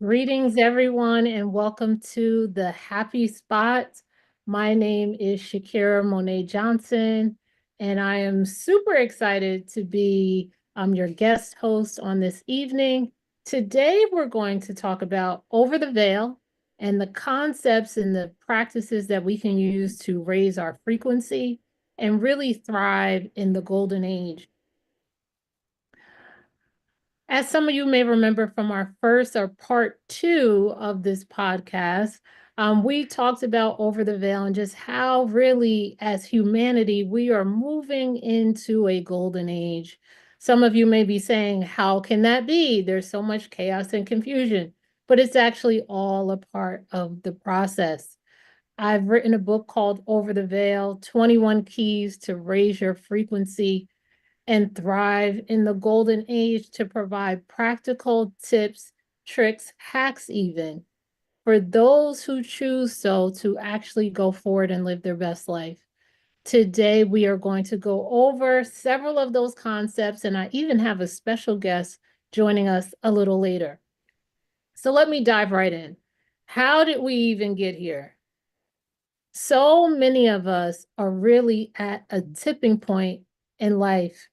Greetings, everyone, and welcome to the Happy Spot. My name is Shakira Monet Johnson, and I am super excited to be your guest host on this evening. Today, we're going to talk about Over the Veil and the concepts and the practices that we can use to raise our frequency and really thrive in the golden age. As some of you may remember from our first or part two of this podcast, we talked about Over the Veil and just how really, as humanity, we are moving into a golden age. Some of you may be saying, how can that be? There's so much chaos and confusion, but it's actually all a part of the process. I've written a book called Over the Veil, 21 Keys to Raise Your Frequency and thrive in the golden age to provide practical tips, tricks, hacks, even for those who choose so to actually go forward and live their best life. Today, we are going to go over several of those concepts, and I even have a special guest joining us a little later. So let me dive right in. How did we even get here? So many of us are really at a tipping point in life.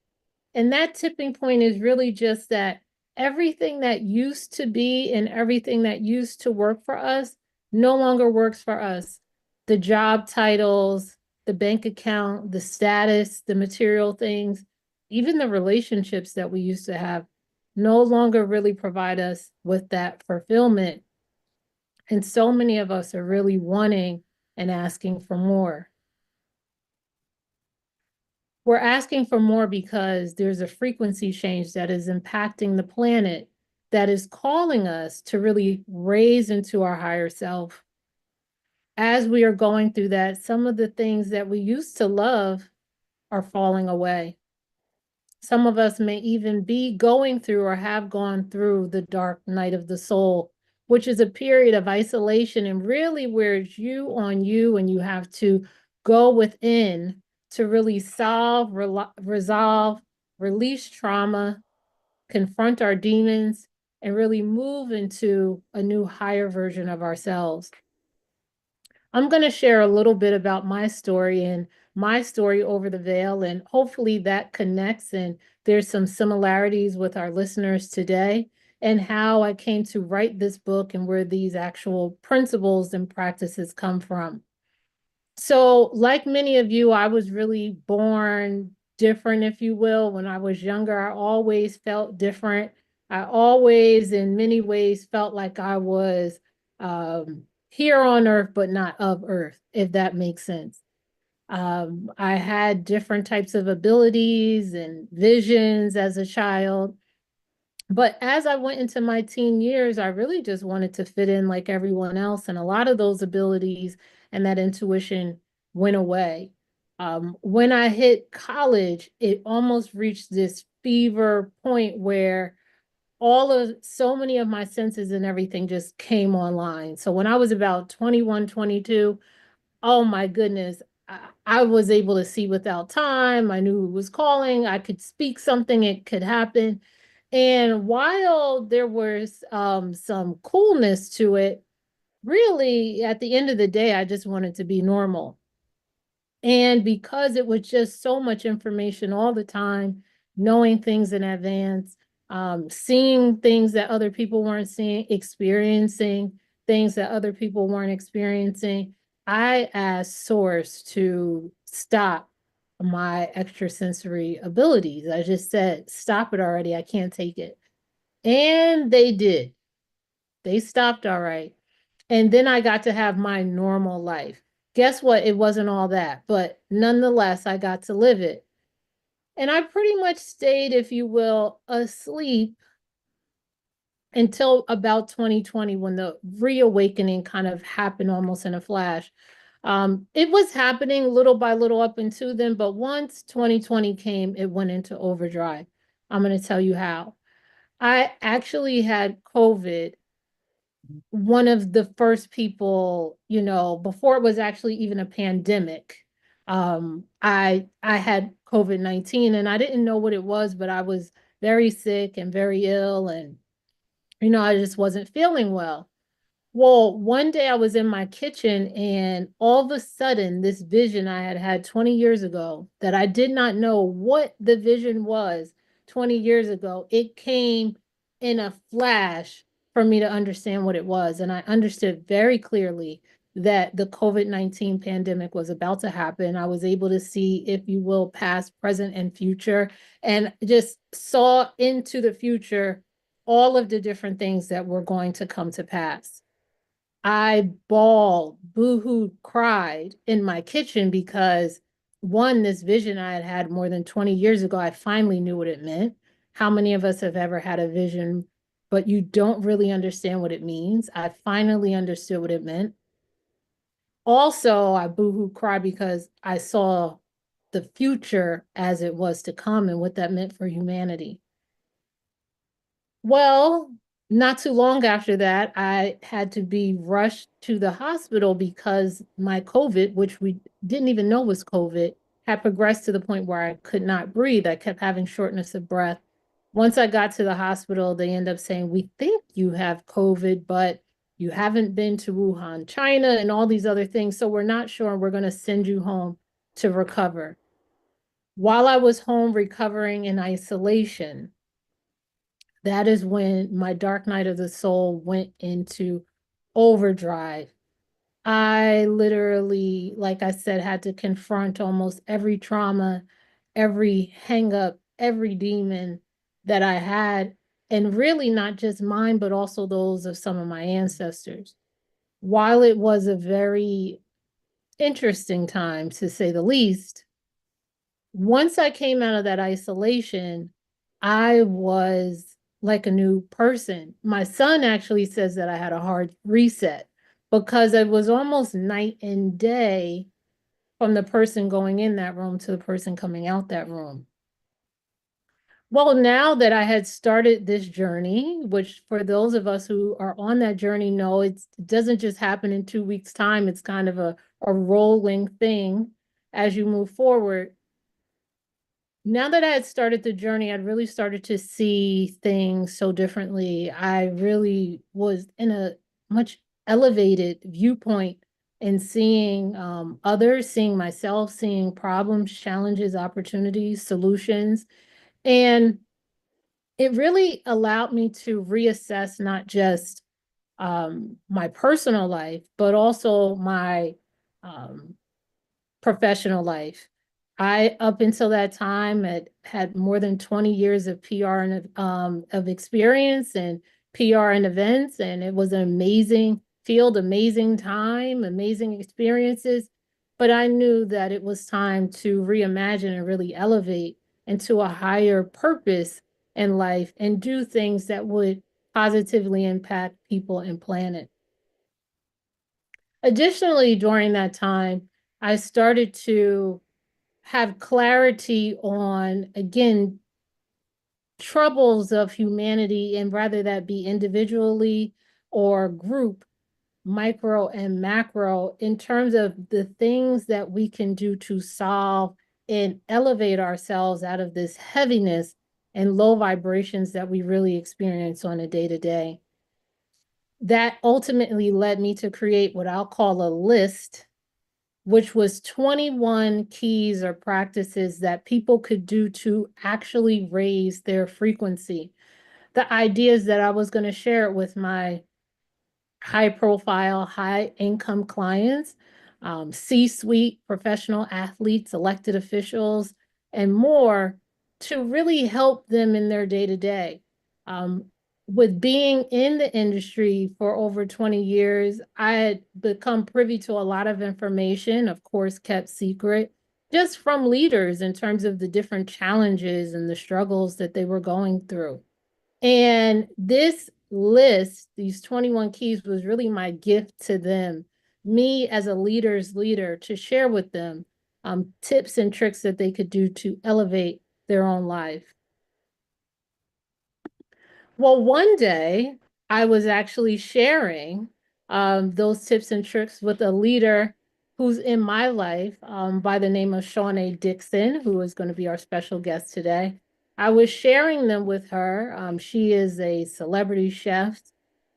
And that tipping point is really just that everything that used to be and everything that used to work for us no longer works for us. The job titles, the bank account, the status, the material things, even the relationships that we used to have no longer really provide us with that fulfillment. And so many of us are really wanting and asking for more. We're asking for more because there's a frequency change that is impacting the planet that is calling us to really raise into our higher self. As we are going through that, some of the things that we used to love are falling away. Some of us may even be going through or have gone through the dark night of the soul, which is a period of isolation and really where it's you on you and you have to go within to really solve, resolve, release trauma, confront our demons, and really move into a new higher version of ourselves. I'm going to share a little bit about my story and my story over the veil, and hopefully that connects and there's some similarities with our listeners today and how I came to write this book and where these actual principles and practices come from. So, like many of you, I was really born different, if you will. When I was younger, I always felt different. I always, in many ways, felt like I was here on earth, but not of earth, if that makes sense. I had different types of abilities and visions as a child. But as I went into my teen years, I really just wanted to fit in like everyone else. And a lot of those abilities and that intuition went away. When I hit college, it almost reached this fever point where so many of my senses and everything just came online. So when I was about 21, 22, oh my goodness, I was able to see without time. I knew who was calling. I could speak something, it could happen. And while there was some coolness to it, really at the end of the day, I just wanted to be normal. And because it was just so much information all the time, knowing things in advance, seeing things that other people weren't seeing, experiencing things that other people weren't experiencing, I asked Source to stop my extrasensory abilities. I just said, stop it already. I can't take it. And they did. They stopped all right. And then I got to have my normal life. Guess what? It wasn't all that, but nonetheless, I got to live it. And I pretty much stayed, if you will, asleep until about 2020 when the reawakening kind of happened almost in a flash. It was happening little by little up into then, but once 2020 came, it went into overdrive. I'm going to tell you how. I actually had COVID, one of the first people, before it was actually even a pandemic. I had COVID-19 and I didn't know what it was, but I was very sick and very ill, and I just wasn't feeling well. Well, one day I was in my kitchen and all of a sudden, this vision I had had 20 years ago that I did not know what the vision was 20 years ago, it came in a flash for me to understand what it was. And I understood very clearly that the COVID-19 pandemic was about to happen. I was able to see, if you will, past, present, and future, and just saw into the future all of the different things that were going to come to pass. I bawled, boohooed, cried in my kitchen because one, this vision I had had more than 20 years ago, I finally knew what it meant. How many of us have ever had a vision, but you don't really understand what it means? I finally understood what it meant. Also, I boohoo cried because I saw the future as it was to come and what that meant for humanity. Well, not too long after that, I had to be rushed to the hospital because my COVID, which we didn't even know was COVID, had progressed to the point where I could not breathe. I kept having shortness of breath. Once I got to the hospital, they end up saying, "We think you have COVID, but you haven't been to Wuhan, China, and all these other things. So we're not sure. We're going to send you home to recover." While I was home recovering in isolation, that is when my dark night of the soul went into overdrive. I literally, like I said, had to confront almost every trauma, every hang up, every demon that I had, and really not just mine, but also those of some of my ancestors. While it was a very interesting time, to say the least, once I came out of that isolation, I was like a new person. My son actually says that I had a hard reset because it was almost night and day from the person going in that room to the person coming out that room. Well, now that I had started this journey, which for those of us who are on that journey know it doesn't just happen in 2 weeks' time, it's kind of a rolling thing as you move forward. Now that I had started the journey, I'd really started to see things so differently. I really was in a much elevated viewpoint in seeing others, seeing myself, seeing problems, challenges, opportunities, solutions. And it really allowed me to reassess not just my personal life, but also my um, professional life. I, up until that time, had more than 20 years of PR and of experience and PR and events, and it was an amazing field, amazing time, amazing experiences. But I knew that it was time to reimagine and really elevate into a higher purpose in life and do things that would positively impact people and planet. Additionally, during that time, I started to have clarity on, again, troubles of humanity, and rather that be individually or group, micro and macro, in terms of the things that we can do to solve and elevate ourselves out of this heaviness and low vibrations that we really experience on a day-to-day. That ultimately led me to create what I'll call a list, which was 21 keys or practices that people could do to actually raise their frequency. The ideas that I was going to share it with my high profile, high income clients, C-suite professional athletes, elected officials, and more, to really help them in their day to day. With being in the industry for over 20 years, I had become privy to a lot of information, of course, kept secret, just from leaders in terms of the different challenges and the struggles that they were going through. And this list, these 21 keys, was really my gift to them, me as a leader's leader, to share with them tips and tricks that they could do to elevate their own life. Well, one day I was actually sharing those tips and tricks with a leader who's in my life by the name of Shawnee Dixon, who is going to be our special guest today. I was sharing them with her. She is a celebrity chef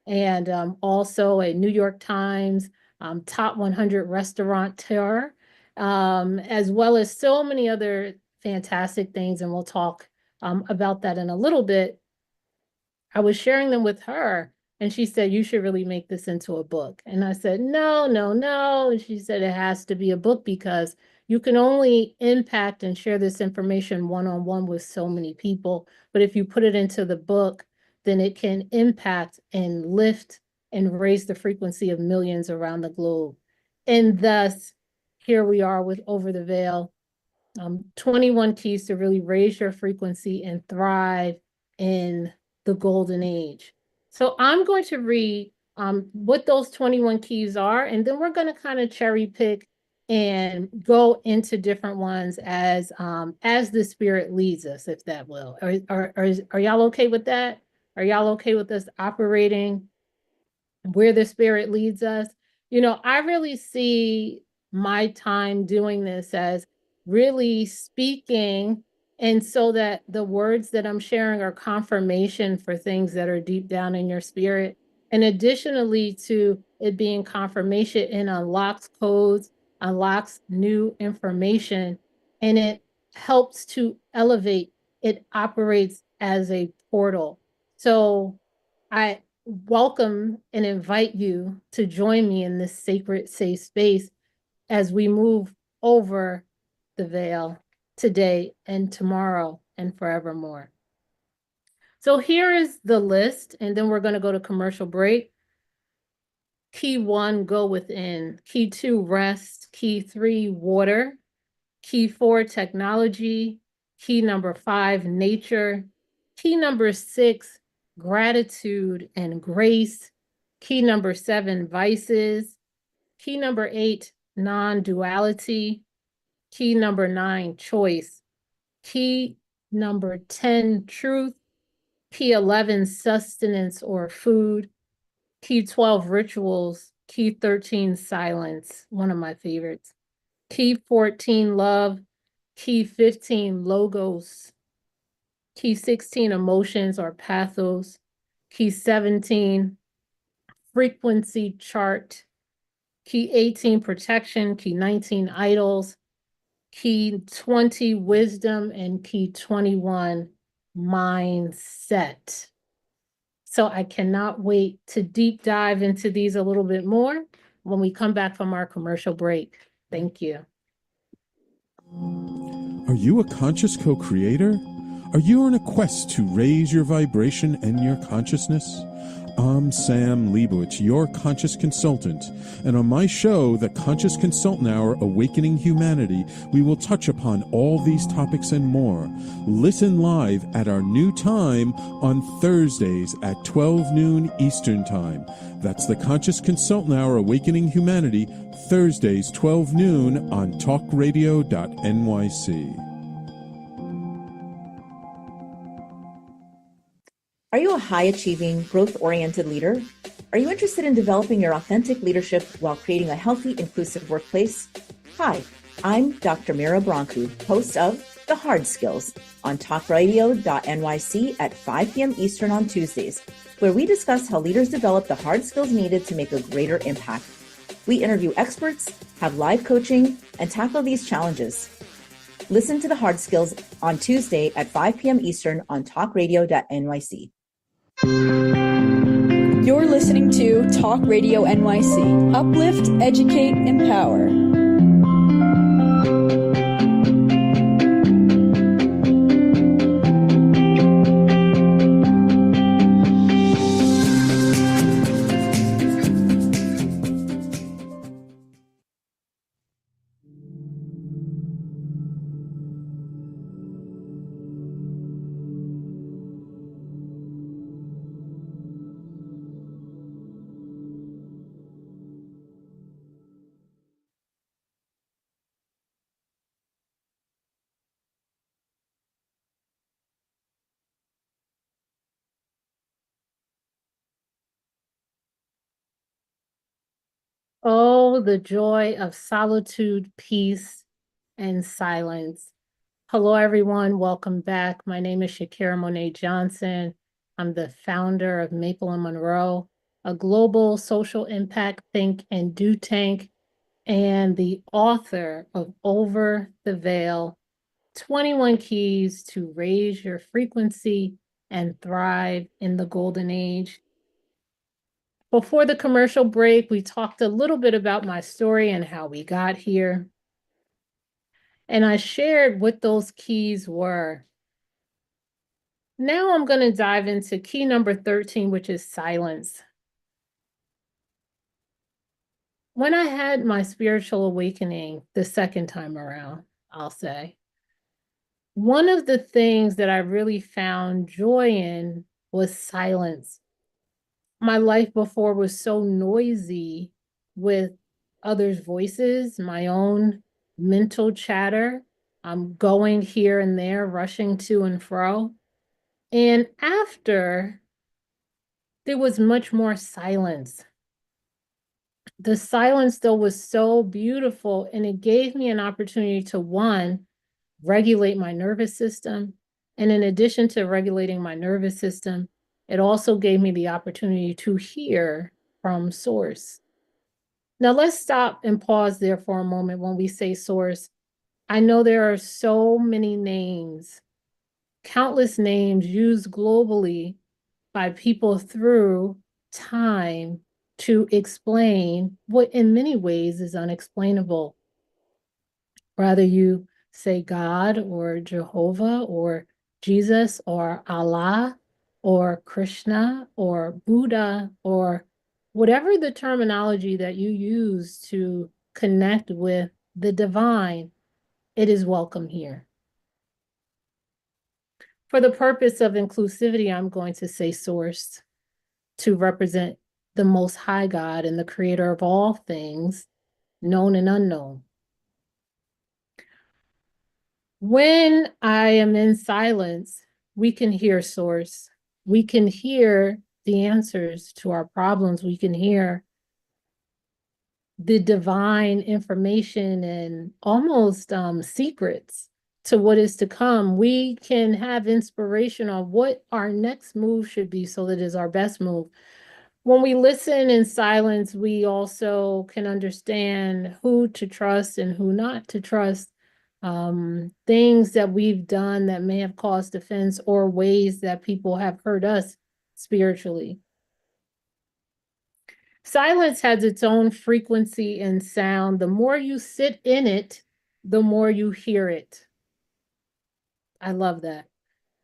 and also a New York Times top 100 restaurateur, as well as so many other fantastic things. And we'll talk about that in a little bit. I was sharing them with her, and she said, "You should really make this into a book." And I said, "No, no, no." And she said, "It has to be a book because you can only impact and share this information one-on-one with so many people. But if you put it into the book, then it can impact and lift and raise the frequency of millions around the globe." And thus, here we are with Over the Veil, 21 keys to really raise your frequency and thrive in the golden age. So I'm going to read what those 21 keys are, and then we're going to kind of cherry pick and go into different ones as the spirit leads us, if that will. Are y'all okay with that? Are y'all okay with us operating where the spirit leads us? I really see my time doing this as really speaking, and so that the words that I'm sharing are confirmation for things that are deep down in your spirit. And additionally to it being confirmation, it unlocks codes, unlocks new information, and it helps to elevate. It operates as a portal. So I welcome and invite you to join me in this sacred, safe space as we move over the veil today and tomorrow and forevermore. So here is the list, and then we're going to go to commercial break. Key 1, go within. Key 2, rest. Key 3, water. Key 4, technology. Key number 5, nature. Key number 6, gratitude and grace. Key number 7, vices. Key number 8, non-duality. Key number 9, choice. Key number 10, truth. Key 11, sustenance or food. Key 12, rituals. Key 13, silence, one of my favorites. Key 14, love. Key 15, logos. Key 16, emotions or pathos. Key 17, frequency chart. Key 18, protection. Key 19, idols. Key 20, wisdom. And key 21, mindset. So I cannot wait to deep dive into these a little bit more when we come back from our commercial break. Thank you. Are you a conscious co-creator? Are you on a quest to raise your vibration and your consciousness? I'm Sam Leibowitz, your conscious consultant, and on my show, The Conscious Consultant Hour Awakening Humanity, we will touch upon all these topics and more. Listen live at our new time on Thursdays at 12 noon Eastern Time. That's The Conscious Consultant Hour Awakening Humanity, Thursdays 12 noon on talkradio.nyc. Are you a high-achieving, growth-oriented leader? Are you interested in developing your authentic leadership while creating a healthy, inclusive workplace? Hi, I'm Dr. Mira Brancu, host of The Hard Skills on talkradio.nyc at 5 p.m. Eastern on Tuesdays, where we discuss how leaders develop the hard skills needed to make a greater impact. We interview experts, have live coaching, and tackle these challenges. Listen to The Hard Skills on Tuesday at 5 p.m. Eastern on talkradio.nyc. You're listening to Talk Radio NYC. Uplift, educate, empower. Oh, the joy of solitude, peace, and silence. Hello, everyone. Welcome back. My name is Shakira Monet Johnson. I'm the founder of Maple and Monroe, a global social impact think and do tank, and the author of Over the Veil, 21 Keys to Raise Your Frequency and Thrive in the Golden Age. Before the commercial break, we talked a little bit about my story and how we got here. And I shared what those keys were. Now I'm going to dive into key number 13, which is silence. When I had my spiritual awakening the second time around, I'll say, one of the things that I really found joy in was silence. My life before was so noisy with others' voices, my own mental chatter. I'm going here and there, rushing to and fro. And after, there was much more silence. The silence, though, was so beautiful, and it gave me an opportunity to, one, regulate my nervous system. And in addition to regulating my nervous system, it also gave me the opportunity to hear from source. Now, let's stop and pause there for a moment when we say source. I know there are so many names, countless names used globally by people through time to explain what in many ways is unexplainable. Whether you say God or Jehovah or Jesus or Allah or Krishna or Buddha or whatever the terminology that you use to connect with the divine, it is welcome here. For the purpose of inclusivity, I'm going to say source to represent the Most High God and the creator of all things, known and unknown. When I am in silence, we can hear source. We can hear the answers to our problems. We can hear the divine information and almost secrets to what is to come. We can have inspiration on what our next move should be so that it is our best move. When we listen in silence, we also can understand who to trust and who not to trust. Things that we've done that may have caused offense or ways that people have hurt us spiritually. Silence has its own frequency and sound. The more you sit in it, the more you hear it. I love that.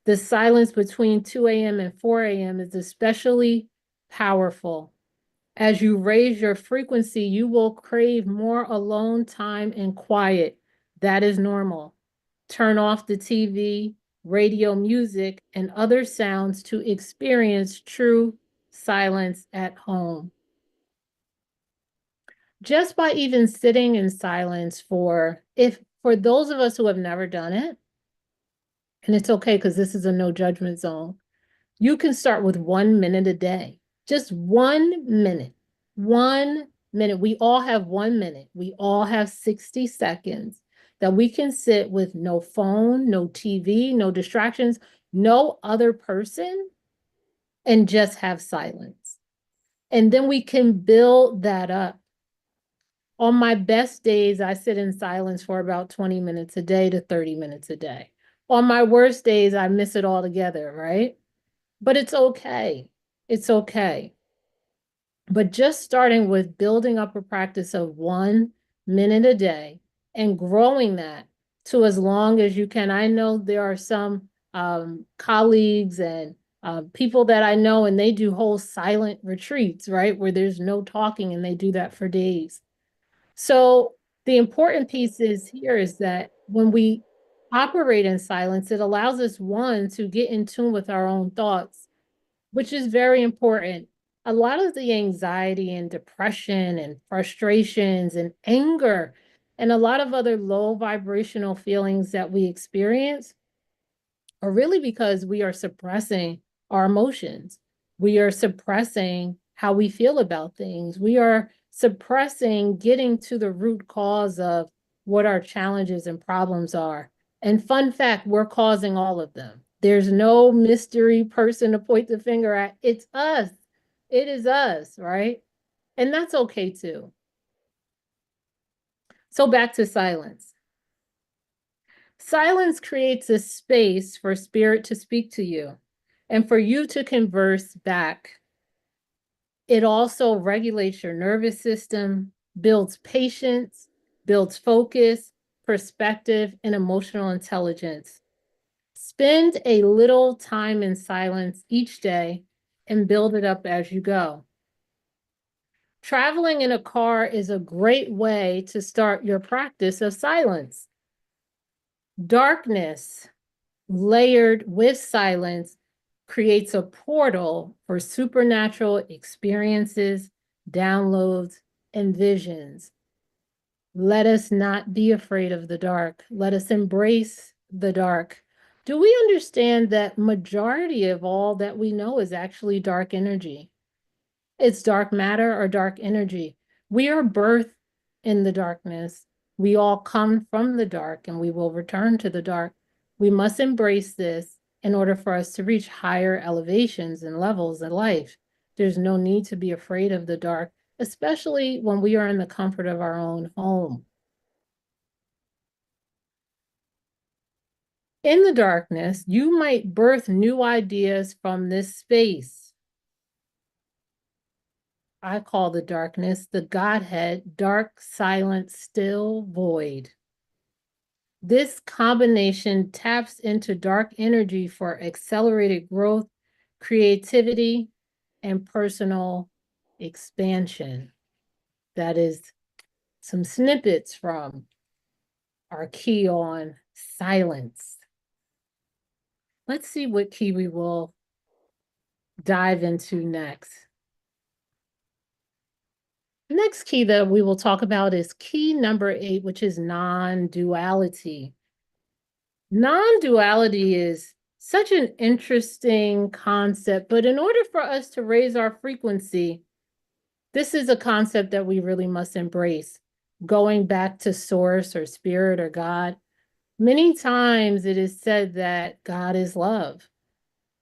The silence between 2 a.m. and 4 a.m. is especially powerful. As you raise your frequency, you will crave more alone time and quiet. That is normal. Turn off the TV, radio, music, and other sounds to experience true silence at home. Just by even sitting in silence for those of us who have never done it, and it's okay because this is a no judgment zone, you can start with 1 minute a day. Just 1 minute. 1 minute. We all have 1 minute. We all have 60 seconds that we can sit with no phone, no TV, no distractions, no other person, and just have silence. And then we can build that up. On my best days, I sit in silence for about 20 minutes a day to 30 minutes a day. On my worst days, I miss it altogether, right? But it's okay. It's okay. But just starting with building up a practice of 1 minute a day and growing that to as long as you can. I know there are some colleagues and people that I know, and they do whole silent retreats, right? Where there's no talking, and they do that for days. So the important piece is here is that when we operate in silence, it allows us, one, to get in tune with our own thoughts, which is very important. A lot of the anxiety and depression and frustrations and anger and a lot of other low vibrational feelings that we experience are really because we are suppressing our emotions. We are suppressing how we feel about things. We are suppressing getting to the root cause of what our challenges and problems are. And fun fact, we're causing all of them. There's no mystery person to point the finger at. It's us. It is us, right? And that's okay too. So back to silence. Silence creates a space for spirit to speak to you and for you to converse back. It also regulates your nervous system, builds patience, builds focus, perspective, and emotional intelligence. Spend a little time in silence each day and build it up as you go. Traveling in a car is a great way to start your practice of silence. Darkness, layered with silence, creates a portal for supernatural experiences, downloads, and visions. Let us not be afraid of the dark. Let us embrace the dark. Do we understand that majority of all that we know is actually dark energy? It's dark matter or dark energy. We are birthed in the darkness. We all come from the dark and we will return to the dark. We must embrace this in order for us to reach higher elevations and levels in life. There's no need to be afraid of the dark, especially when we are in the comfort of our own home. In the darkness, you might birth new ideas from this space. I call the darkness the Godhead, dark, silent, still, void. This combination taps into dark energy for accelerated growth, creativity, and personal expansion. That is some snippets from our key on silence. Let's see what key we will dive into next. Next key that we will talk about is key number 8, which is non-duality. Non-duality is such an interesting concept, but in order for us to raise our frequency, this is a concept that we really must embrace. Going back to source or spirit or God, many times it is said that God is love.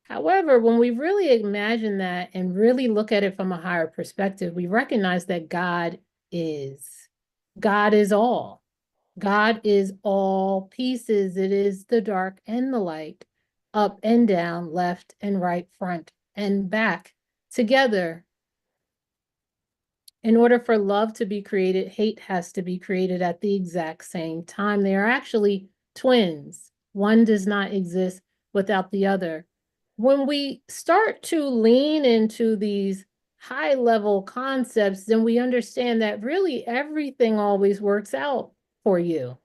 However, when we really imagine that and really look at it from a higher perspective, we recognize that God is. God is all. God is all pieces. It is the dark and the light, up and down, left and right, front and back, together. In order for love to be created, hate has to be created at the exact same time. They are actually twins. One does not exist without the other. When we start to lean into these high-level concepts, then we understand that really everything always works out for you.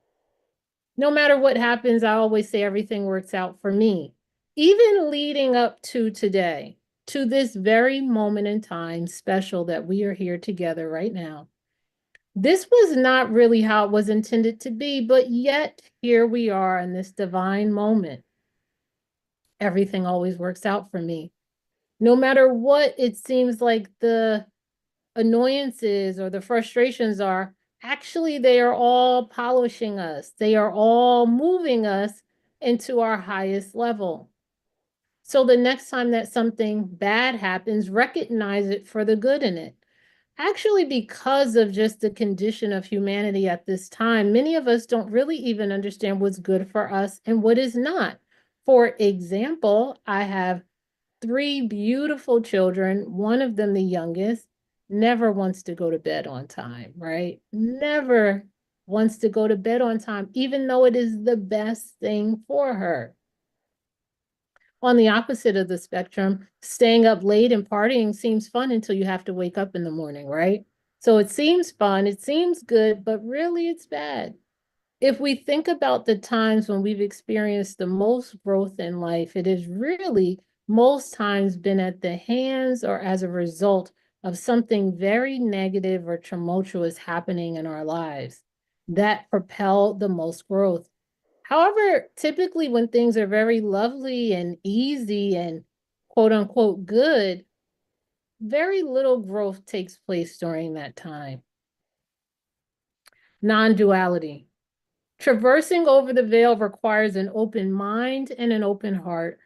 No matter what happens, I always say everything works out for me. Even leading up to today, to this very moment in time, special that we are here together right now. This was not really how it was intended to be, but yet here we are in this divine moment. Everything always works out for me. No matter what it seems like the annoyances or the frustrations are, actually they are all polishing us. They are all moving us into our highest level. So the next time that something bad happens, recognize it for the good in it. Actually, because of just the condition of humanity at this time, many of us don't really even understand what's good for us and what is not. For example, I have 3 beautiful children. One of them, the youngest, never wants to go to bed on time, right? Never wants to go to bed on time, even though it is the best thing for her. On the opposite of the spectrum, staying up late and partying seems fun until you have to wake up in the morning, right? So it seems fun, it seems good, but really it's bad. If we think about the times when we've experienced the most growth in life, it has really most times been at the hands or as a result of something very negative or tumultuous happening in our lives that propelled the most growth. However, typically when things are very lovely and easy and quote unquote good, very little growth takes place during that time. Non-duality. Traversing over the veil requires an open mind and an open heart.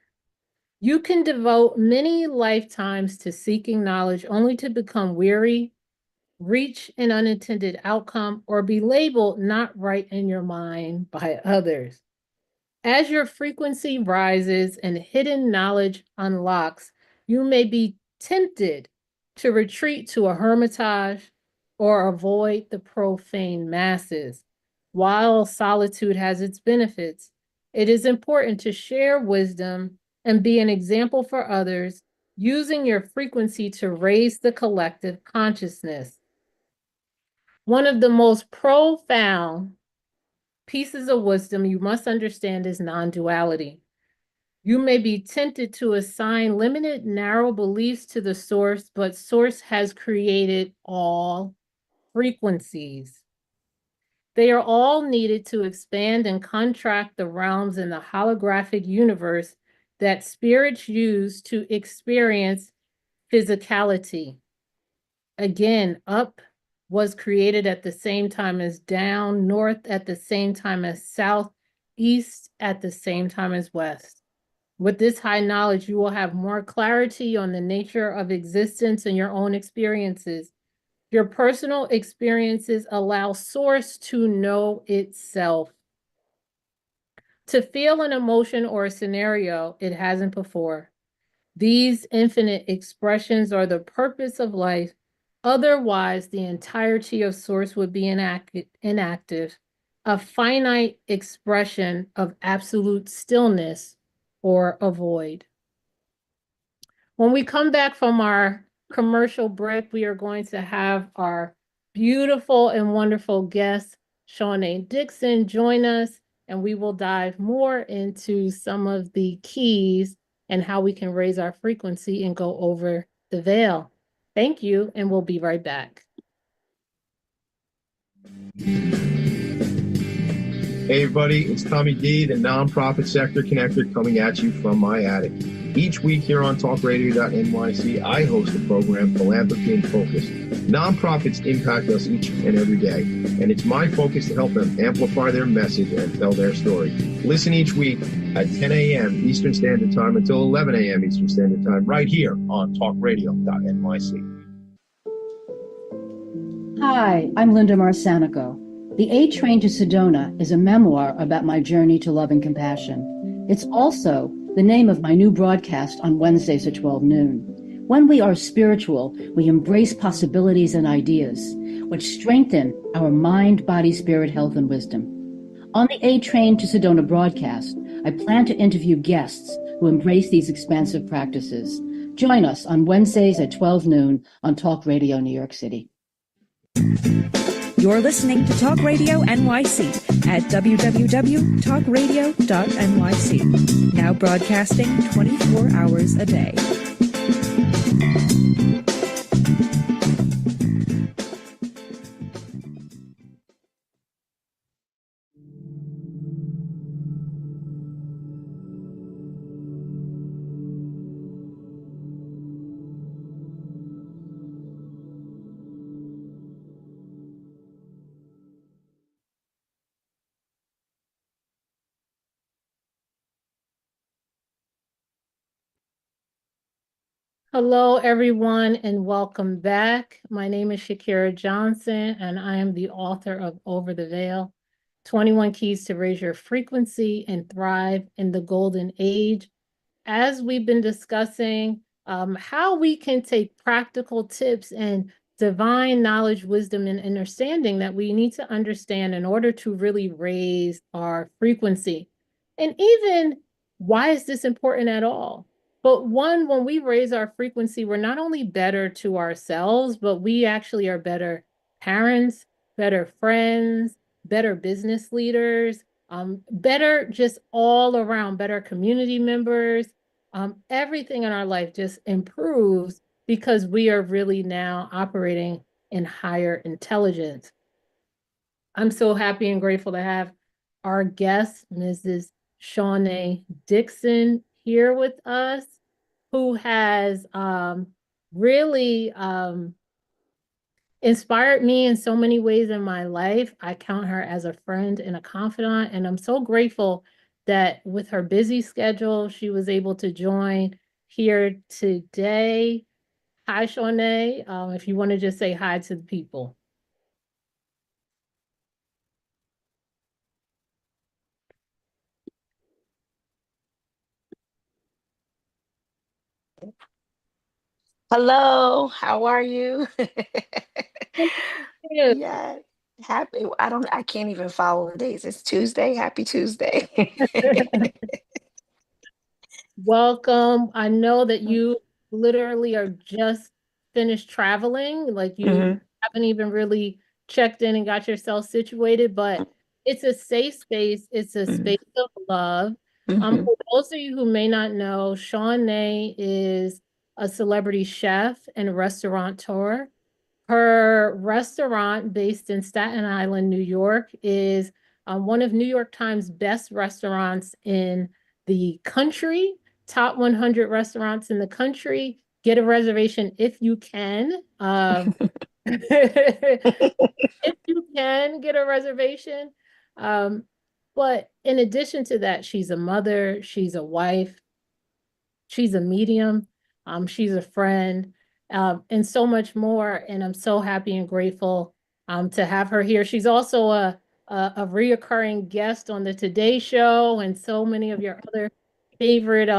You can devote many lifetimes to seeking knowledge only to become weary, reach an unintended outcome, or be labeled not right in your mind by others. As your frequency rises and hidden knowledge unlocks, you may be tempted to retreat to a hermitage or avoid the profane masses. While solitude has its benefits, it is important to share wisdom and be an example for others, using your frequency to raise the collective consciousness. One of the most profound pieces of wisdom you must understand is non-duality. You may be tempted to assign limited, narrow beliefs to the source, but source has created all frequencies. They are all needed to expand and contract the realms in the holographic universe that spirits use to experience physicality. Again, up was created at the same time as down, north at the same time as south, east at the same time as west. With this high knowledge, you will have more clarity on the nature of existence and your own experiences. Your personal experiences allow Source to know itself, to feel an emotion or a scenario it hasn't before. These infinite expressions are the purpose of life. Otherwise, the entirety of Source would be inactive, a finite expression of absolute stillness or a void. When we come back from our commercial break, we are going to have our beautiful and wonderful guest, Shawnee Dixon, join us, and we will dive more into some of the keys and how we can raise our frequency and go over the veil. Thank you, and we'll be right back. Hey everybody, it's Tommy D, the nonprofit sector connector, coming at you from my attic. Each week here on talkradio.nyc, I host the program Philanthropy in Focus. Nonprofits impact us each and every day, and it's my focus to help them amplify their message and tell their story. Listen each week at 10 a.m. Eastern Standard Time until 11 a.m. Eastern Standard Time, right here on talkradio.nyc. Hi, I'm Linda Marsanico. The A Train to Sedona is a memoir about my journey to love and compassion. It's also the name of my new broadcast on Wednesdays at 12 noon. When we are spiritual, we embrace possibilities and ideas, which strengthen our mind, body, spirit, health, and wisdom. On the A Train to Sedona broadcast, I plan to interview guests who embrace these expansive practices. Join us on Wednesdays at 12 noon on Talk Radio New York City. You're listening to Talk Radio NYC at www.talkradio.nyc. Now broadcasting 24 hours a day. Hello, everyone, and welcome back. My name is Shakira Johnson, and I am the author of Over the Veil, 21 Keys to Raise Your Frequency and Thrive in the Golden Age. As we've been discussing, how we can take practical tips and divine knowledge, wisdom, and understanding that we need to understand in order to really raise our frequency. And even, why is this important at all? But one, when we raise our frequency, we're not only better to ourselves, but we actually are better parents, better friends, better business leaders, better just all around, better community members. Everything in our life just improves because we are really now operating in higher intelligence. I'm so happy and grateful to have our guest, Mrs. Shawnee Dixon, here with us, who has really inspired me in so many ways in my life. I count her as a friend and a confidant, and I'm so grateful that with her busy schedule, she was able to join here today. Hi, Shaunae. If you want to just say hi to the people. Hello, how are you? Yeah. Yeah, I can't even follow the days. It's Tuesday. Happy Tuesday. Welcome. I know that you literally are just finished traveling, like you hmm haven't even really checked in and got yourself situated, but it's a safe space. It's a hmm space of love. hmm For those of you who may not know, Shawnee is a celebrity chef and restaurateur. Her restaurant, based in Staten Island, New York, is one of New York Times best restaurants in the country, top 100 restaurants in the country. Get a reservation if you can. If you can get a reservation. Um, but in addition to that, she's a mother, she's a wife, she's a medium, she's a friend, and so much more. And I'm so happy and grateful to have her here. She's also a reoccurring guest on the Today Show and so many of your other favorite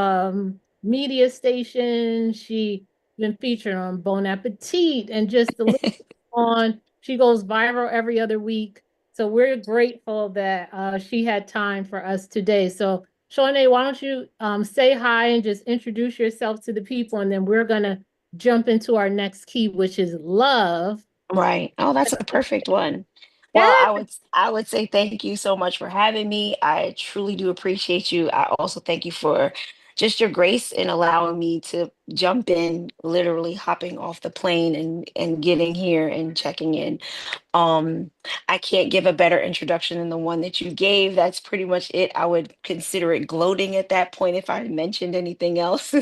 media stations. She's been featured on Bon Appetit and just the list on. She goes viral every other week. So we're grateful that she had time for us today. So Shawnee, why don't you say hi and just introduce yourself to the people, and then we're gonna jump into our next key, which is love. Right. Oh, that's a perfect one. Well, Yeah. I would say thank you so much for having me. I truly do appreciate you. I also thank you for just your grace in allowing me to jump in, literally hopping off the plane and getting here and checking in. Um, I can't give a better introduction than the one that you gave. That's pretty much it. I would consider it gloating at that point if I mentioned anything else.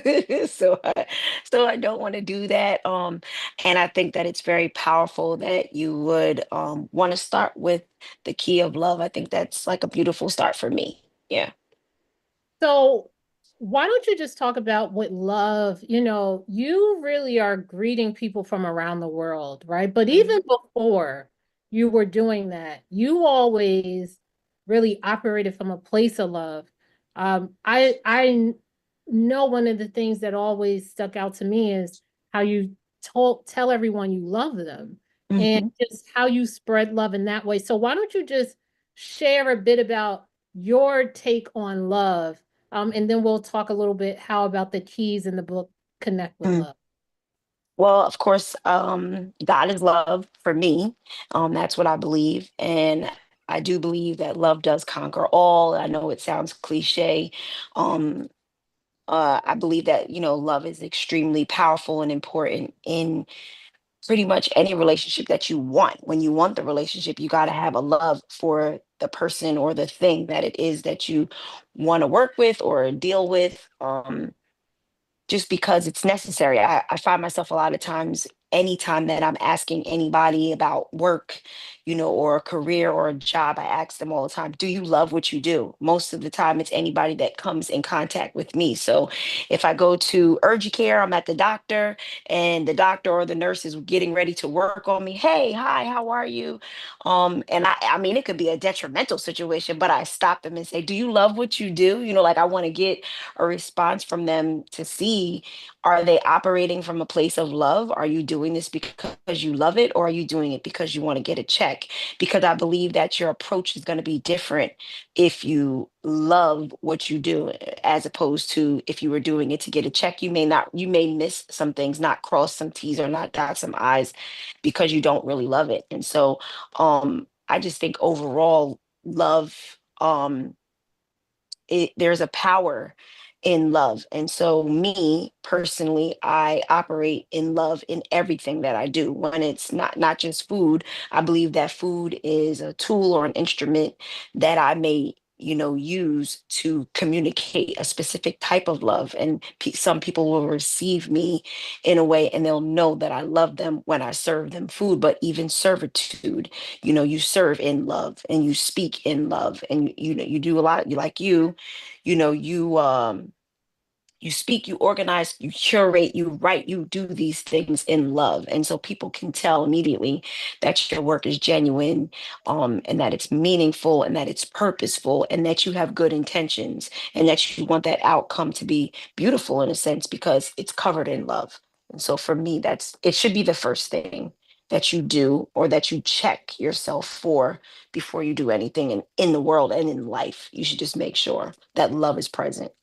So I don't want to do that. And I think that it's very powerful that you would want to start with the key of love. I think that's like a beautiful start for me. Yeah. So why don't you just talk about what love, you really are greeting people from around the world, right? But even before you were doing that, you always really operated from a place of love. I know one of the things that always stuck out to me is how you tell everyone you love them and Mhm. just how you spread love in that way. So why don't you just share a bit about your take on love, and then we'll talk a little bit how about the keys in the book connect with love. Well, of course, God is love for me. That's what I believe. And I do believe that love does conquer all. I know it sounds cliche. Um, I believe that, love is extremely powerful and important in pretty much any relationship that you want. When you want the relationship, you got to have a love for the person or the thing that it is that you want to work with or deal with. Just because it's necessary. I find myself a lot of times, anytime that I'm asking anybody about work, or a career or a job, I ask them all the time, do you love what you do? Most of the time, it's anybody that comes in contact with me. So if I go to urgent care, I'm at the doctor, and the doctor or the nurse is getting ready to work on me. Hey, hi, how are you? And I mean, it could be a detrimental situation, but I stop them and say, do you love what you do? Like I want to get a response from them to see, are they operating from a place of love? Are you doing this because you love it, or are you doing it because you want to get a check? Because I believe that your approach is going to be different if you love what you do, as opposed to if you were doing it to get a check. You may miss some things, not cross some t's or not dot some i's, because you don't really love it. And so I just think overall love, there's a power in love. And so, me personally, I operate in love in everything that I do. When it's not just food, I believe that food is a tool or an instrument that I may use to communicate a specific type of love. And some people will receive me in a way and they'll know that I love them when I serve them food. But even servitude, you serve in love and you speak in love, and you do a lot. You speak, you organize, you curate, you write, you do these things in love. And so people can tell immediately that your work is genuine, and that it's meaningful, and that it's purposeful, and that you have good intentions, and that you want that outcome to be beautiful in a sense because it's covered in love. And so for me, it should be the first thing that you do, or that you check yourself for before you do anything in the world and in life. You should just make sure that love is present.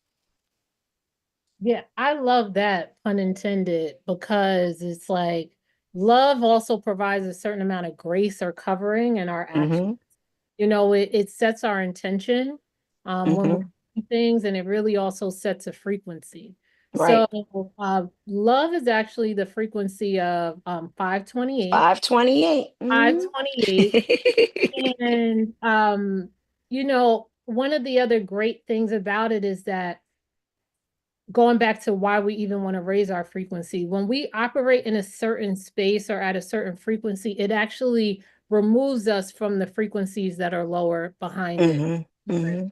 Yeah, I love that, pun intended, because it's like love also provides a certain amount of grace or covering in our actions. Hmm. It sets our intention when we Hmm. do things, and it really also sets a frequency. Right. So love is actually the frequency of 528. 528. 528. And one of the other great things about it is that, going back to why we even want to raise our frequency, when we operate in a certain space or at a certain frequency, it actually removes us from the frequencies that are lower behind it. Hmm. Hmm.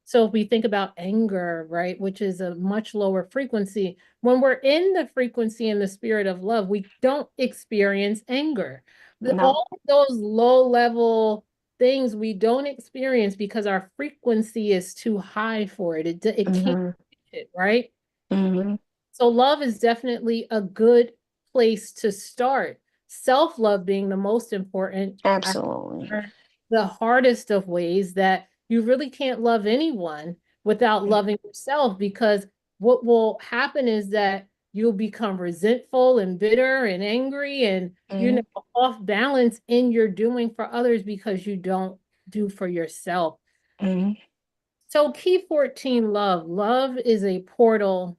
So if we think about anger, right, which is a much lower frequency, when we're in the frequency and the spirit of love, we don't experience anger. No. All of those low level things we don't experience because our frequency is too high for it. It can't Hmm. reach it, right? Hmm. So love is definitely a good place to start. Self-love being the most important. I Absolutely. learned the hardest of ways that you really can't love anyone without loving yourself, because what will happen is that you'll become resentful and bitter and angry and Hmm. off balance in your doing for others because you don't do for yourself. Hmm. So key 14, love. Love is a portal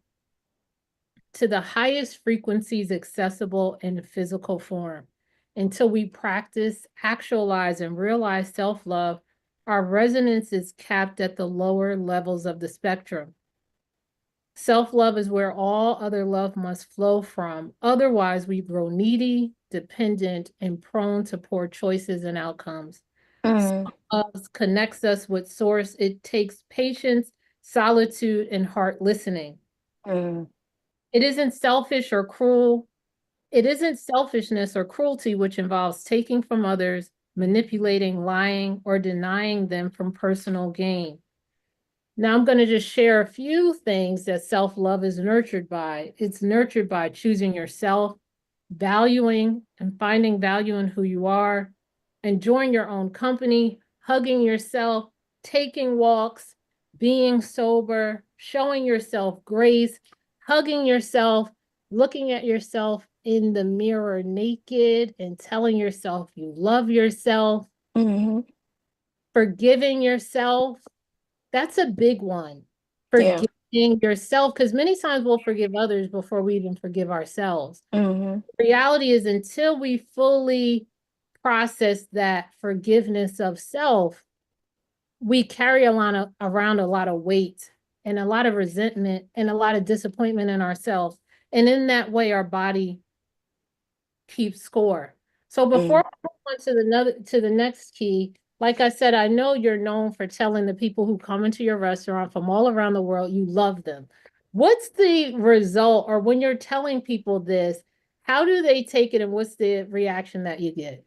to the highest frequencies accessible in physical form. Until we practice, actualize, and realize self love, our resonance is capped at the lower levels of the spectrum. Self love is where all other love must flow from. Otherwise, we grow needy, dependent, and prone to poor choices and outcomes. Hmm. Self-love connects us with source. It takes patience, solitude, and heart listening. Hmm. It isn't selfish or cruel. It isn't selfishness or cruelty which involves taking from others, manipulating, lying, or denying them from personal gain. Now, I'm going to just share a few things that self-love is nurtured by. It's nurtured by choosing yourself, valuing and finding value in who you are, enjoying your own company, hugging yourself, taking walks, being sober, showing yourself grace, hugging yourself, looking at yourself in the mirror naked and telling yourself you love yourself, Hmm. forgiving yourself. That's a big one. Yeah. Forgiving yourself, because many times we'll forgive others before we even forgive ourselves. Hmm. Reality is, until we fully process that forgiveness of self, we carry around a lot of weight and a lot of resentment and a lot of disappointment in ourselves. And in that way, our body keeps score. So Hmm. before we move on to the next key, like I said, I know you're known for telling the people who come into your restaurant from all around the world you love them. What's the result, or when you're telling people this, how do they take it and what's the reaction that you get?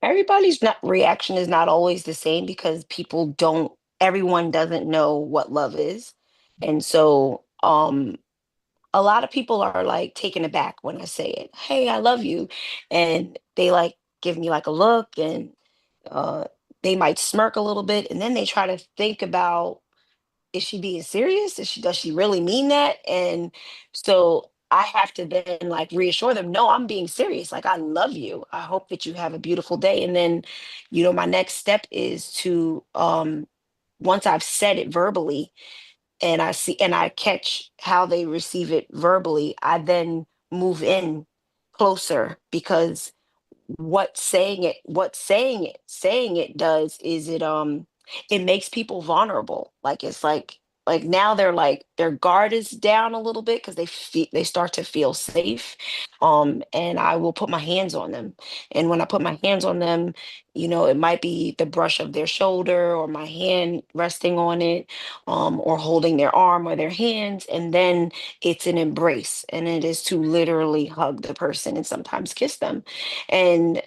Everybody's not reaction is not always the same because everyone doesn't know what love is. And so a lot of people are like taken aback when I say it. Hey, I love you. And they like give me like a look, and uh they might smirk a little bit, and then they try to think about, is she being serious? Does she really mean that? And so I have to then like reassure them, no, I'm being serious. Like, I love you. I hope that you have a beautiful day. And then, my next step is to once I've said it verbally, and I catch how they receive it verbally, I then move in closer, because saying it does is it makes people vulnerable. Like it's like now they're like their guard is down a little bit because they start to feel safe. And I will put my hands on them. And when I put my hands on them, it might be the brush of their shoulder or my hand resting on it, or holding their arm or their hands. And then it's an embrace, and it is to literally hug the person and sometimes kiss them. And,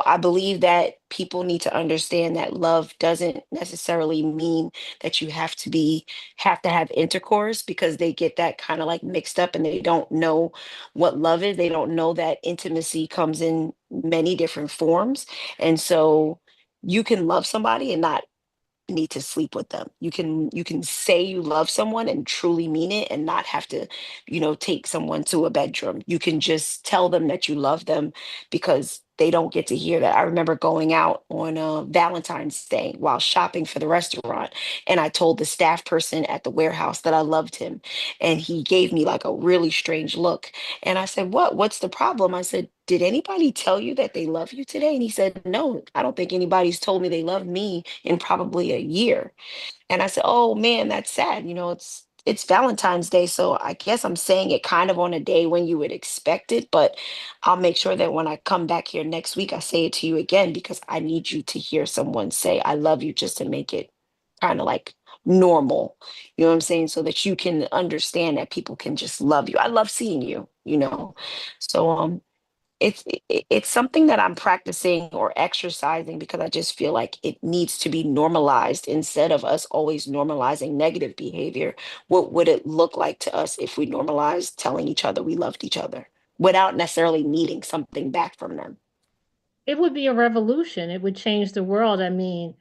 I believe that people need to understand that love doesn't necessarily mean that you have to have intercourse, because they get that kind of like mixed up and they don't know what love is. They don't know that intimacy comes in many different forms. And so you can love somebody and not need to sleep with them. You can say you love someone and truly mean it and not have to, take someone to a bedroom. You can just tell them that you love them, because they don't get to hear that. I remember going out on Valentine's Day while shopping for the restaurant, and I told the staff person at the warehouse that I loved him, and he gave me like a really strange look. And I said, What's the problem?" I said, "Did anybody tell you that they love you today?" And he said, "No, I don't think anybody's told me they love me in probably a year." And I said, "Oh man, that's sad. It's Valentine's Day, so I guess I'm saying it kind of on a day when you would expect it, but I'll make sure that when I come back here next week, I say it to you again, because I need you to hear someone say I love you, just to make it kind of like normal." You know what I'm saying? So that you can understand that people can just love you. I love seeing you. So it's something that I'm practicing or exercising, because I just feel like it needs to be normalized instead of us always normalizing negative behavior. What would it look like to us if we normalized telling each other we loved each other without necessarily needing something back from them? It would be a revolution. It would change the world. I mean,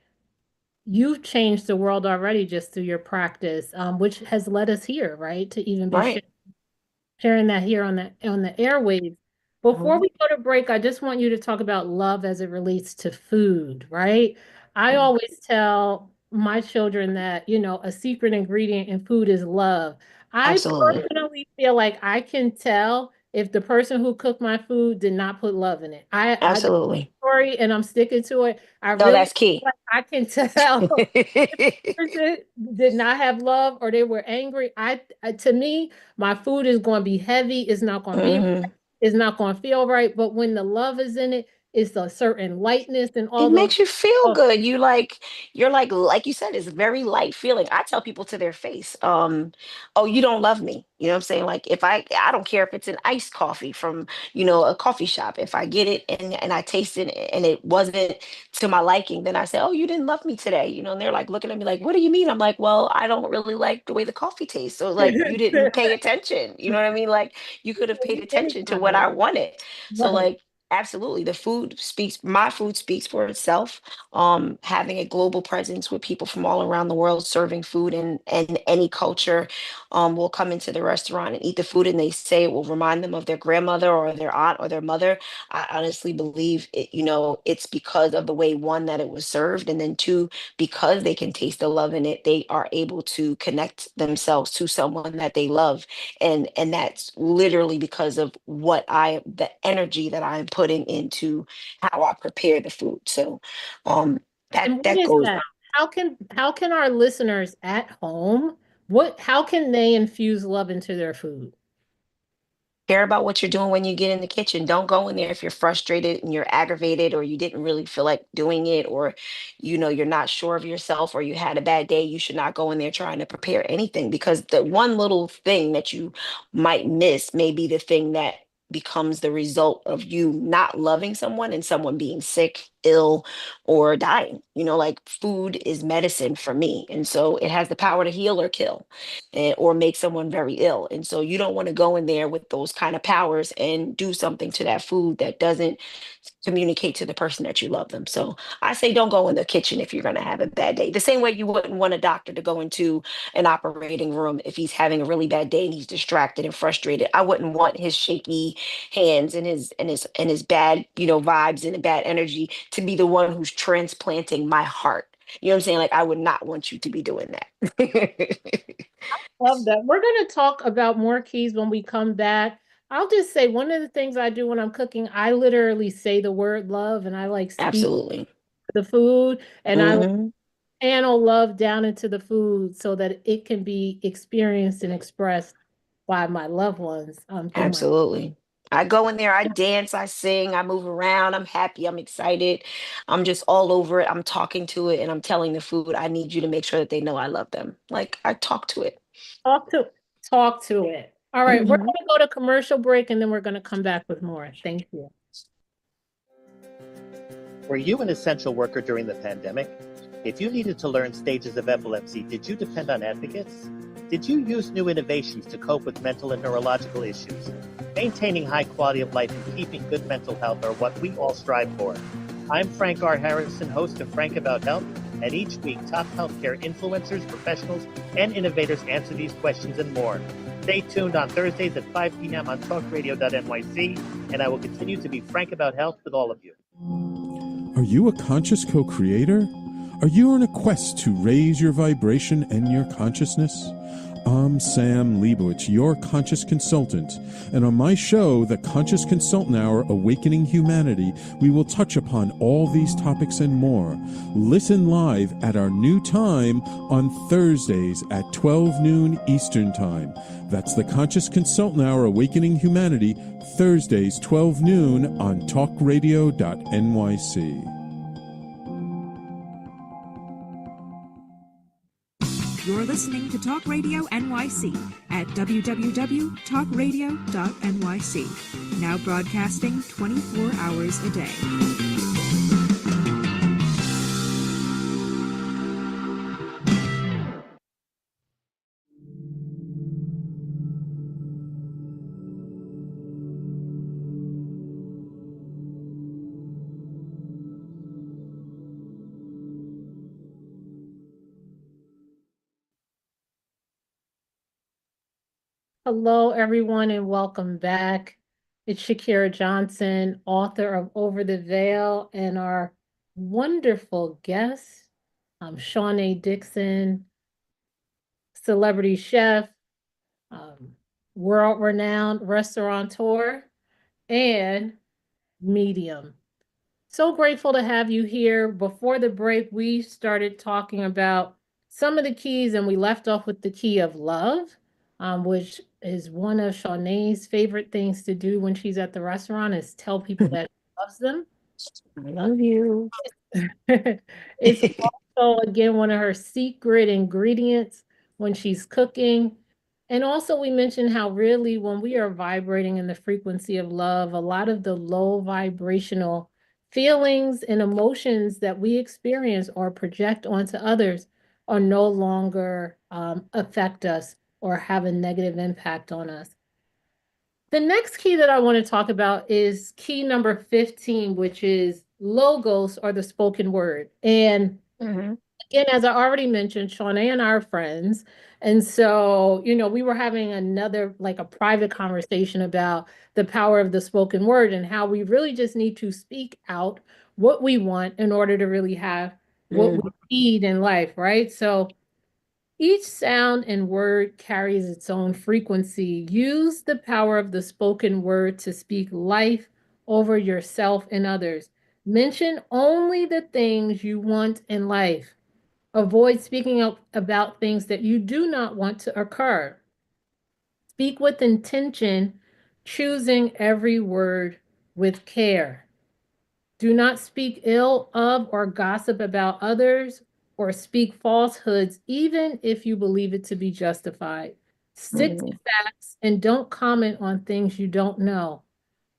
you've changed the world already just through your practice, which has led us here, right? To even be Right. sharing that here on the airwaves. Before Mhm. we go to break, I just want you to talk about love as it relates to food, right? I Mhm. always tell my children that, a secret ingredient in food is love. I Absolutely. personally feel like I can tell if the person who cooked my food did not put love in it. I Absolutely. story and I'm sticking to it. I No, really that's feel key. like I can tell person did not have love or they were angry. To me, my food is going to be heavy. It's not going to be right. Mhm. It's not going to feel right. But when the love is in it, it's a certain lightness and It all those. makes you feel Oh, good. You're like you said, it's a very light feeling. I tell people to their face, "Oh, you don't love me." You know what I'm saying? Like, if I don't care if it's an iced coffee from, a coffee shop. If I get it and I taste it and it wasn't to my liking, then I say, "Oh, you didn't love me today." And they're like looking at me like, "What do you mean?" I'm like, "Well, I don't really like the way the coffee tastes." So like, you didn't pay attention. You know what I mean? Like, you could have paid you did attention to what right. I wanted. So Right. like, absolutely, my food speaks for itself. Having a global presence with people from all around the world serving food, and any culture will come into the restaurant and eat the food, and they say it will remind them of their grandmother or their aunt or their mother. I honestly believe it's because of the way, one, that it was served, and then two, because they can taste the love in it, they are able to connect themselves to someone that they love. And that's literally because of the energy that I'm putting into how I prepare the food. So that And what that is goes that? How can our listeners at home, how can they infuse love into their food? care about what you're doing when you get in the kitchen. Don't go in there if you're frustrated and you're aggravated, or you didn't really feel like doing it, or you're not sure of yourself, or you had a bad day. You should not go in there trying to prepare anything, because the one little thing that you might miss may be the thing that becomes the result of you not loving someone and someone being sick, ill, or dying. Like, food is medicine for me, and so it has the power to heal or kill, or make someone very ill. And so you don't want to go in there with those kind of powers and do something to that food that doesn't communicate to the person that you love them. So I say, don't go in the kitchen if you're going to have a bad day. The same way you wouldn't want a doctor to go into an operating room if he's having a really bad day and he's distracted and frustrated. I wouldn't want his shaky hands and his bad, vibes and the bad energy to be the one who's transplanting my heart. You know what I'm saying? Like, I would not want you to be doing that. Love that. We're going to talk about more keys when we come back. I'll just say one of the things I do when I'm cooking, I literally say the word love and I like speak Absolutely. the food and I Mhm. channel love down into the food so that it can be experienced and expressed by my loved ones through my. Absolutely. I go in there, I dance, I sing, I move around, I'm happy, I'm excited. I'm just all over it. I'm talking to it and I'm telling the food, I need you to make sure that they know I love them. Like I talk to it. Talk to talk to it. All right, we're Mhm. going to go to commercial break and then we're going to come back with more. Thank you. Were you an essential worker during the pandemic? If you needed to learn stages of epilepsy, did you depend on advocates? Did you use new innovations to cope with mental and neurological issues? Maintaining high quality of life and keeping good mental health are what we all strive for. I'm Frank R. Harrison, host of Frank About Health, and each week top healthcare influencers, professionals, and innovators answer these questions and more. Stay tuned on Thursdays at 5 p.m. on talkradio.nyc, and I will continue to be frank about health with all of you. Are you a conscious co-creator? Are you on a quest to raise your vibration and your consciousness? I'm Sam Leibowitz, your conscious consultant, and on my show, The Conscious Consultant Hour, Awakening Humanity, we will touch upon all these topics and more. Listen live at our new time on Thursdays at 12 noon Eastern Time. That's The Conscious Consultant Hour, Awakening Humanity, Thursdays 12 noon on talkradio.nyc. You're listening to Talk Radio NYC at www.talkradio.nyc. Now broadcasting 24 hours a day. Hello, everyone, and welcome back. It's Shakira Johnson, author of Over the Veil, and our wonderful guest, Shawnee Dixon, celebrity chef, um, world-renowned restaurateur, and medium. So grateful to have you here. Before the break, we started talking about some of the keys, and we left off with the key of love, which is one of Shawnee's favorite things to do when she's at the restaurant is tell people that she loves them. I love you. It's also, again, one of her secret ingredients when she's cooking. And also, we mentioned how really when we are vibrating in the frequency of love, a lot of the low vibrational feelings and emotions that we experience or project onto others are no longer affect us or have a negative impact on us. The next key that I want to talk about is key number 15, which is logos or the spoken word. And Mhm. again, as I already mentioned, Shawnee and I are friends. And so, we were having another, like a private conversation about the power of the spoken word and how we really just need to speak out what we want in order to really have what we need in life, right? So, each sound and word carries its own frequency. Use the power of the spoken word to speak life over yourself and others. Mention only the things you want in life. Avoid speaking up about things that you do not want to occur. Speak with intention, choosing every word with care. Do not speak ill of or gossip about others or speak falsehoods, even if you believe it to be justified. Stick to facts and don't comment on things you don't know.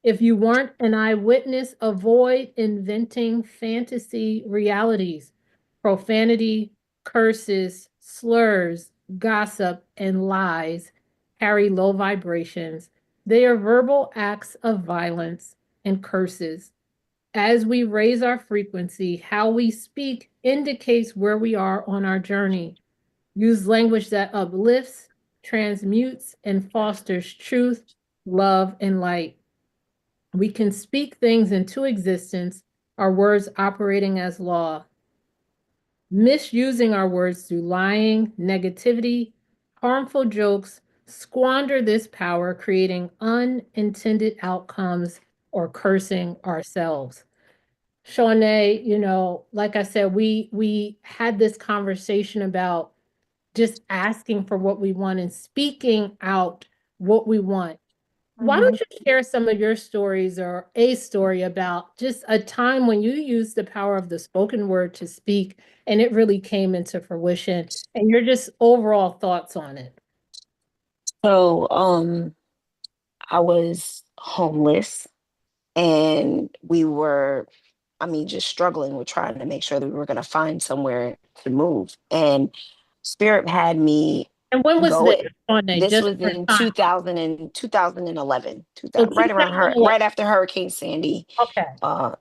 If you weren't an eyewitness, avoid inventing fantasy realities. Profanity, curses, slurs, gossip, and lies carry low vibrations. They are verbal acts of violence and curses. As we raise our frequency, how we speak indicates where we are on our journey. Use language that uplifts, transmutes, and fosters truth, love, and light. We can speak things into existence, our words operating as law. Misusing our words through lying, negativity, harmful jokes, squander this power, creating unintended outcomes or cursing ourselves. Shawnee, like I said, we had this conversation about just asking for what we want and speaking out what we want. Why don't you share some of your stories or a story about just a time when you used the power of the spoken word to speak and it really came into fruition and your just overall thoughts on it? So, I was homeless and we were, I mean, just struggling with trying to make sure that we were going to find somewhere to move. And Spirit had me And when was go. this, Shawnee? This Just was for in time. 2011, So right around her, 2011. right after Hurricane Sandy. Okay.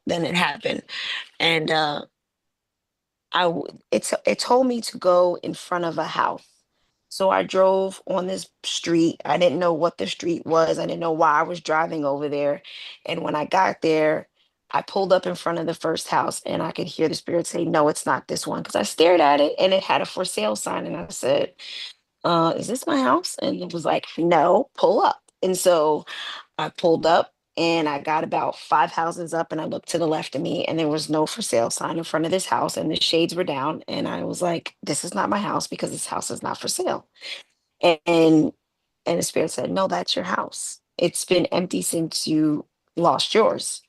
Then it happened, and it told me to go in front of a house. So I drove on this street. I didn't know what the street was. I didn't know why I was driving over there. And when I got there, I pulled up in front of the first house and I could hear the Spirit say, "No, it's not this one." Because I stared at it and it had a for sale sign. And I said, is this my house? And it was like, "No, pull up." And so I pulled up and I got about 5 houses up and I looked to the left of me and there was no for sale sign in front of this house and the shades were down. And I was like, "This is not my house because this house is not for sale." And and the Spirit said, "No, that's your house. It's been empty since you lost yours."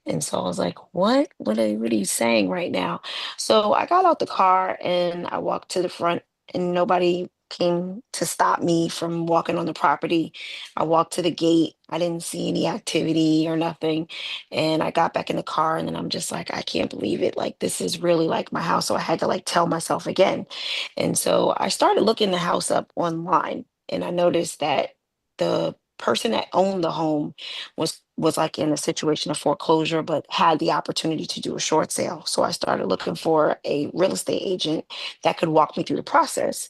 And so I was like, "What? What are you saying right now?" So I got out the car and I walked to the front and nobody came to stop me from walking on the property. I walked to the gate. I didn't see any activity or nothing. And I got back in the car and then I'm just like, "I can't believe it. Like this is really like my house." So I had to like tell myself again. And so I started looking the house up online and I noticed that the person that owned the home was like in a situation of foreclosure but had the opportunity to do a short sale. So I started looking for a real estate agent that could walk me through the process.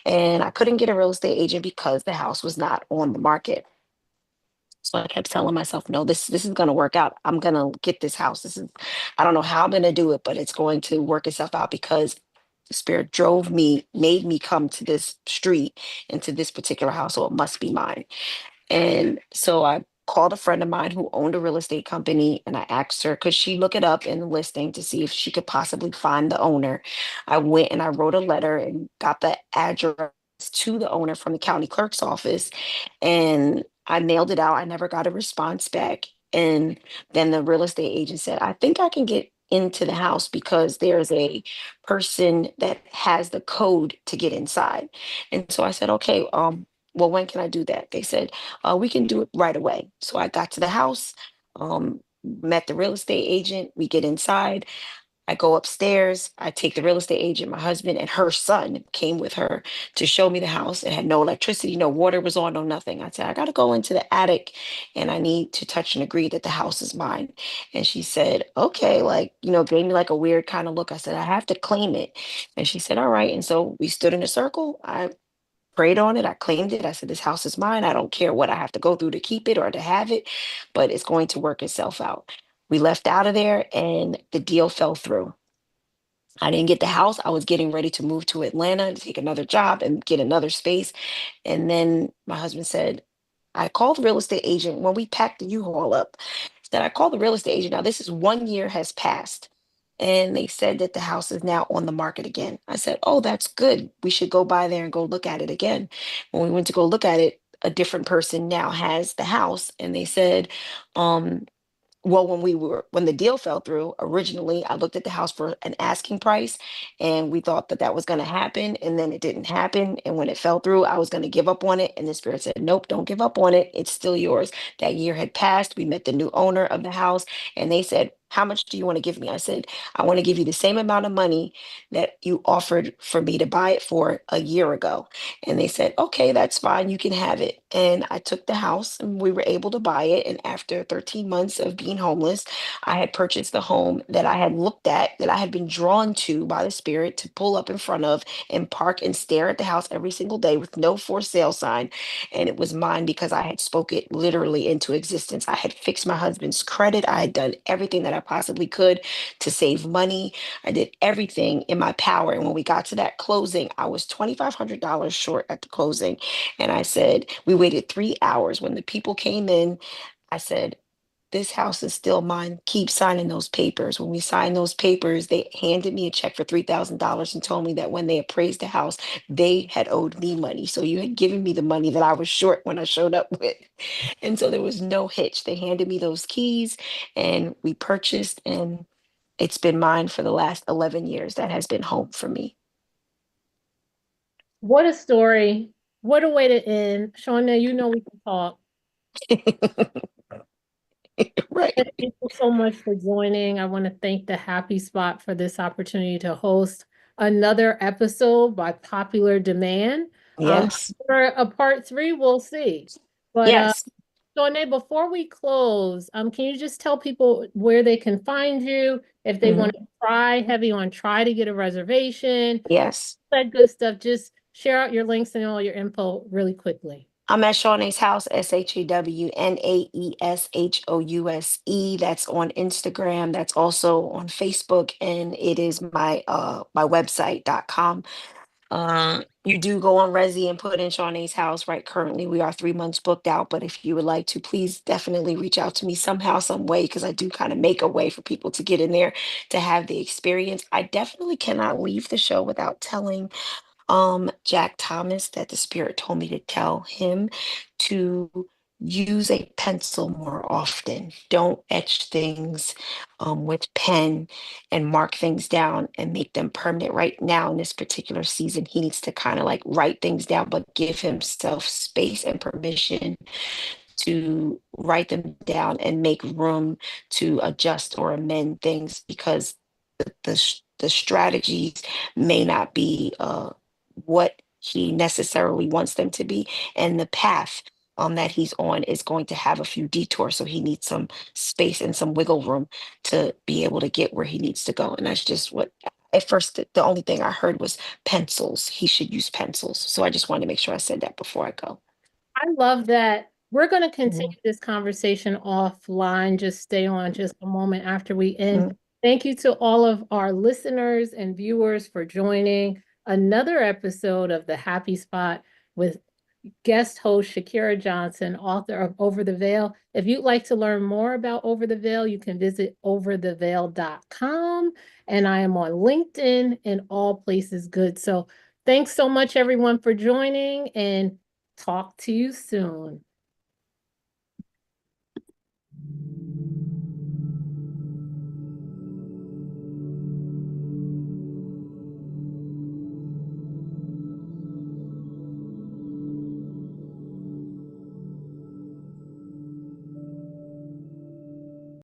And I couldn't get a real estate agent because the house was not on the market. So I kept telling myself, "No, this is going to work out. I'm going to get this house. This is I don't know how I'm going to do it, but it's going to work itself out because the Spirit drove me, made me come to this street and to this particular house, so it must be mine." And so I called a friend of mine who owned a real estate company and I asked her, could she look it up in the listing to see if she could possibly find the owner? I went and I wrote a letter and got the address to the owner from the county clerk's office and I mailed it out. I never got a response back. And then the real estate agent said, "I think I can get into the house because there's a person that has the code to get inside." And so I said, "Okay, well, when can I do that?" They said, "We can do it right away." So I got to the house, met the real estate agent. We get inside. I go upstairs. I take the real estate agent, my husband, and her son came with her to show me the house. It had no electricity, no water was on, no nothing. I said, "I got to go into the attic and I need to touch and agree that the house is mine." And she said, "Okay," like, gave me like a weird kind of look. I said, "I have to claim it." And she said, "All right." And so we stood in a circle. I prayed on it. I claimed it. I said, "This house is mine. I don't care what I have to go through to keep it or to have it, but it's going to work itself out." We left out of there and the deal fell through. I didn't get the house. I was getting ready to move to Atlanta to take another job and get another space. And then my husband said, I called the real estate agent when we packed the U-Haul up. Said, "I called the real estate agent. Now, this is 1 year has passed. And they said that the house is now on the market again." I said, "Oh, that's good. We should go by there and go look at it again." When we went to go look at it, a different person now has the house. And they said, um, well, when the deal fell through, originally I looked at the house for an asking price and we thought that that was going to happen and then it didn't happen. And when it fell through, I was going to give up on it. And the Spirit said, "Nope, don't give up on it. It's still yours." That year had passed. We met the new owner of the house and they said, "How much do you want to give me?" I said, "I want to give you the same amount of money that you offered for me to buy it for a year ago." And they said, "Okay, that's fine. You can have it." And I took the house and we were able to buy it. And after 13 months of being homeless, I had purchased the home that I had looked at, that I had been drawn to by the Spirit to pull up in front of and park and stare at the house every single day with no for sale sign. And it was mine because I had spoke it literally into existence. I had fixed my husband's credit. I had done everything that I possibly could to save money. I did everything in my power. And when we got to that closing, I was $2,500 short at the closing. And I said, we waited 3 hours. When the people came in, I said, this house is still mine. Keep signing those papers. When we signed those papers, they handed me a check for $3,000 and told me that when they appraised the house, they had owed me money. So you had given me the money that I was short when I showed up with. And so there was no hitch. They handed me those keys and we purchased, and it's been mine for the last 11 years. That has been home for me. What a story. What a way to end. Shauna, you know we can talk. Right. Thank you so much for joining. I want to thank the Happy Spot for this opportunity to host another episode by popular demand. Yes. For a part 3, we'll see. But Yes. Shauna, before we close, can you just tell people where they can find you if they want to try to get a reservation, Yes. that good stuff? Just share out your links and all your info really quickly. I'm at Shawnee's House, SHAWNAESHOUSE. That's on Instagram. That's also on Facebook, and it is my website.com. You do go on Resi and put in Shawnee's House. Right, currently we are 3 months booked out, but if you would like to, please definitely reach out to me somehow, some way, because I do kind of make a way for people to get in there to have the experience. I definitely cannot leave the show without telling Jack Thomas that the spirit told me to tell him to use a pencil more often. Don't etch things with pen and mark things down and make them permanent. Right now in this particular season, he needs to kind of like write things down, but give himself space and permission to write them down and make room to adjust or amend things, because the strategies may not be what he necessarily wants them to be, and the path that he's on is going to have a few detours, so he needs some space and some wiggle room to be able to get where he needs to go. And that's just what, at first, the only thing I heard was pencils. He should use pencils, so I just wanted to make sure I said that before I go. I love that. We're going to continue this conversation offline. Just stay on just a moment after we end. Thank you to all of our listeners and viewers for joining another episode of The Happy Spot with guest host Shakira Johnson, author of Over the Veil. If you'd like to learn more about Over the Veil, you can visit overtheveil.com. And I am on LinkedIn and all places good. So thanks so much, everyone, for joining, and talk to you soon.